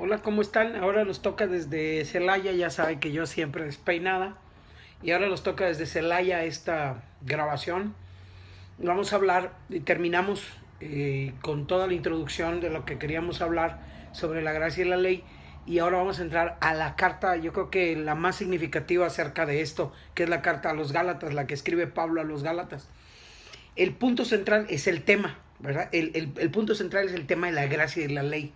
Hola, ¿cómo están? Ahora nos toca desde Celaya, ya saben que yo siempre despeinada. Y ahora nos toca desde Celaya esta grabación. Vamos a hablar y terminamos con toda la introducción de lo que queríamos hablar sobre la gracia y la ley. Y ahora vamos a entrar a la carta, yo creo que la más significativa acerca de esto, que es la carta a los Gálatas, la que escribe Pablo a los Gálatas. El punto central es el tema, ¿verdad? El punto central es el tema de la gracia y la ley.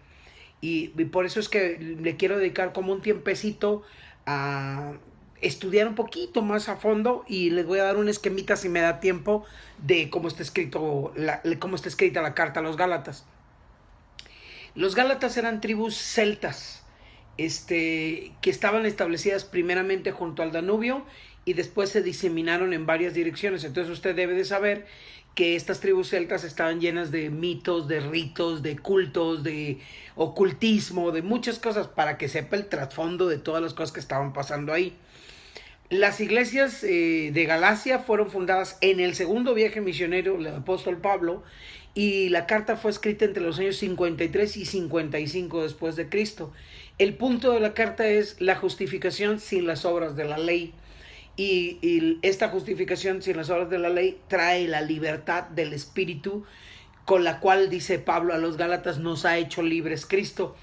Y por eso es que le quiero dedicar como un tiempecito a estudiar un poquito más a fondo y les voy a dar un esquemita si me da tiempo de cómo está cómo está escrita la carta a los Gálatas. Los Gálatas eran tribus celtas, que estaban establecidas primeramente junto al Danubio y después se diseminaron en varias direcciones. Entonces usted debe de saber que estas tribus celtas estaban llenas de mitos, de ritos, de cultos, de ocultismo, de muchas cosas, para que sepa el trasfondo de todas las cosas que estaban pasando ahí. Las iglesias de Galacia fueron fundadas en el segundo viaje misionero del apóstol Pablo, y la carta fue escrita entre los años 53 y 55 después de Cristo. El punto de la carta es la justificación sin las obras de la ley. Y esta justificación sin las obras de la ley trae la libertad del Espíritu, con la cual, dice Pablo a los Gálatas, nos ha hecho libres Cristo,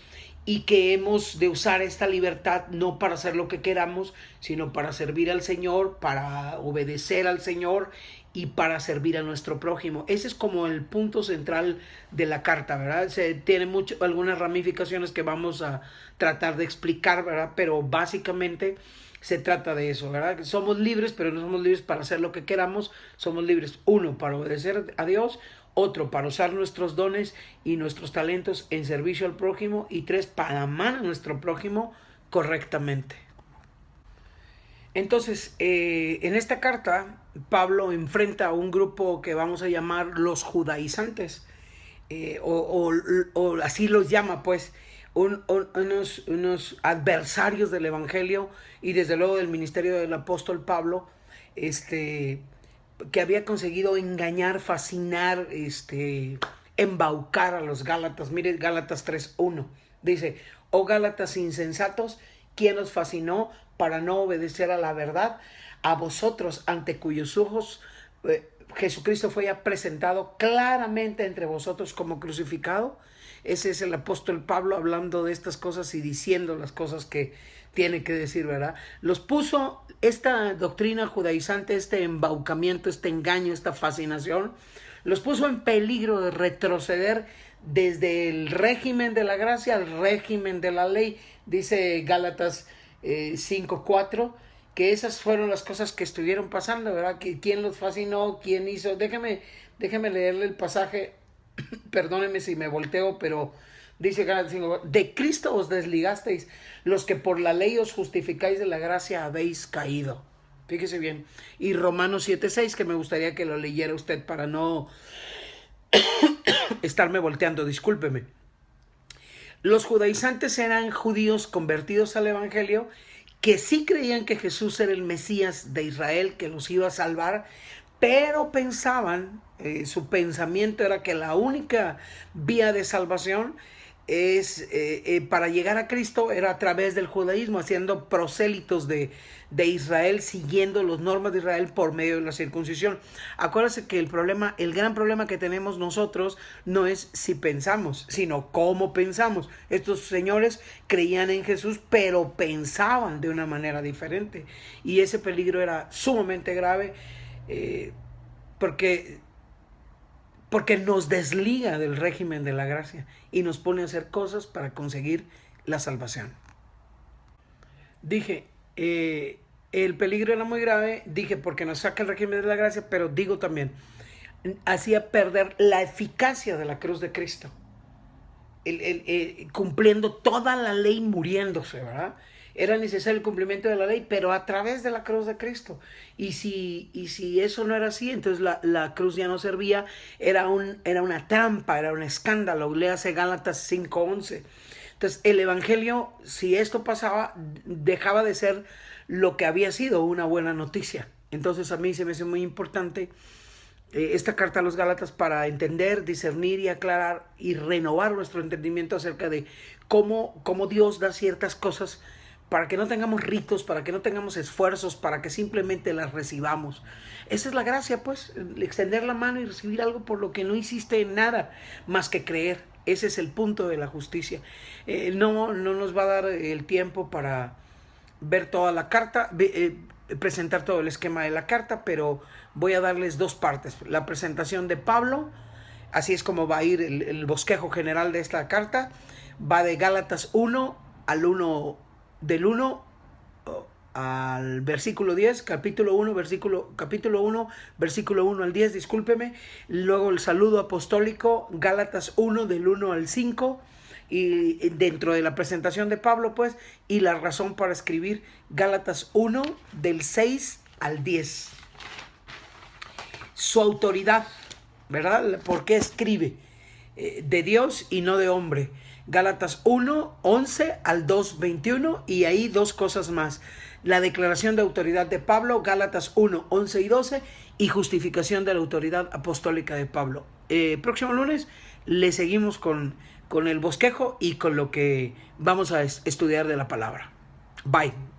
y que hemos de usar esta libertad no para hacer lo que queramos, sino para servir al Señor, para obedecer al Señor y para servir a nuestro prójimo. Ese es como el punto central de la carta, ¿verdad? Tiene algunas ramificaciones que vamos a tratar de explicar, ¿verdad? Pero básicamente se trata de eso, ¿verdad? Somos libres, pero no somos libres para hacer lo que queramos. Somos libres, uno, para obedecer a Dios; otro, para usar nuestros dones y nuestros talentos en servicio al prójimo; y tres, para amar a nuestro prójimo correctamente. Entonces, en esta carta, Pablo enfrenta a un grupo que vamos a llamar los judaizantes, o así los llama, pues, unos adversarios del Evangelio y desde luego del ministerio del apóstol Pablo, que había conseguido engañar, fascinar, embaucar a los Gálatas. Mire Gálatas 3:1. Dice: oh Gálatas insensatos, ¿quién os fascinó para no obedecer a la verdad? A vosotros, ante cuyos ojos Jesucristo fue ya presentado claramente entre vosotros como crucificado. Ese es el apóstol Pablo hablando de estas cosas y diciendo las cosas que tiene que decir, ¿verdad? Los puso esta doctrina judaizante, este embaucamiento, este engaño, esta fascinación, los puso en peligro de retroceder desde el régimen de la gracia al régimen de la ley. Dice Gálatas 5:4, que esas fueron las cosas que estuvieron pasando, ¿verdad? ¿Quién los fascinó? ¿Quién hizo? Déjeme leerle el pasaje. Perdóneme si me volteo, pero dice Gálatas 5: de Cristo os desligasteis, los que por la ley os justificáis de la gracia habéis caído. Fíjese bien. Y Romanos 7:6, que me gustaría que lo leyera usted para no estarme volteando, discúlpeme. Los judaizantes eran judíos convertidos al evangelio, que sí creían que Jesús era el Mesías de Israel, que los iba a salvar, pero pensaban, su pensamiento era que la única vía de salvación para llegar a Cristo era a través del judaísmo, haciendo prosélitos de Israel, siguiendo las normas de Israel por medio de la circuncisión. Acuérdense que el gran problema que tenemos nosotros no es si pensamos, sino cómo pensamos. Estos señores creían en Jesús, pero pensaban de una manera diferente, y ese peligro era sumamente grave, porque nos desliga del régimen de la gracia y nos pone a hacer cosas para conseguir la salvación. Dije, el peligro era muy grave, dije, porque nos saca el régimen de la gracia, pero digo también, hacía perder la eficacia de la cruz de Cristo, cumpliendo toda la ley, muriéndose, ¿verdad? Era necesario el cumplimiento de la ley, pero a través de la cruz de Cristo. Y si eso no era así, entonces la cruz ya no servía, era una trampa, era un escándalo. Léase Gálatas 5:11. Entonces el evangelio, si esto pasaba, dejaba de ser lo que había sido una buena noticia. Entonces a mí se me hace muy importante esta carta a los Gálatas para entender, discernir y aclarar y renovar nuestro entendimiento acerca de cómo Dios da ciertas cosas para que no tengamos ritos, para que no tengamos esfuerzos, para que simplemente las recibamos. Esa es la gracia, pues, extender la mano y recibir algo por lo que no hiciste nada más que creer. Ese es el punto de la justicia. No nos va a dar el tiempo para ver toda la carta, presentar todo el esquema de la carta, pero voy a darles dos partes. La presentación de Pablo, así es como va a ir el bosquejo general de esta carta. Va de Gálatas 1 al 1, del 1 al versículo 10, capítulo 1, capítulo 1, versículo 1 al 10, discúlpeme. Luego el saludo apostólico, Gálatas 1, del 1 al 5. Y dentro de la presentación de Pablo, pues, y la razón para escribir Gálatas 1, del 6 al 10. Su autoridad, ¿verdad? ¿Por qué escribe? De Dios y no de hombre. Gálatas 1, 11 al 2, 21, y ahí dos cosas más. La declaración de autoridad de Pablo, Gálatas 1, 11 y 12, y justificación de la autoridad apostólica de Pablo. Próximo lunes le seguimos con el bosquejo y con lo que vamos a estudiar de la palabra. Bye.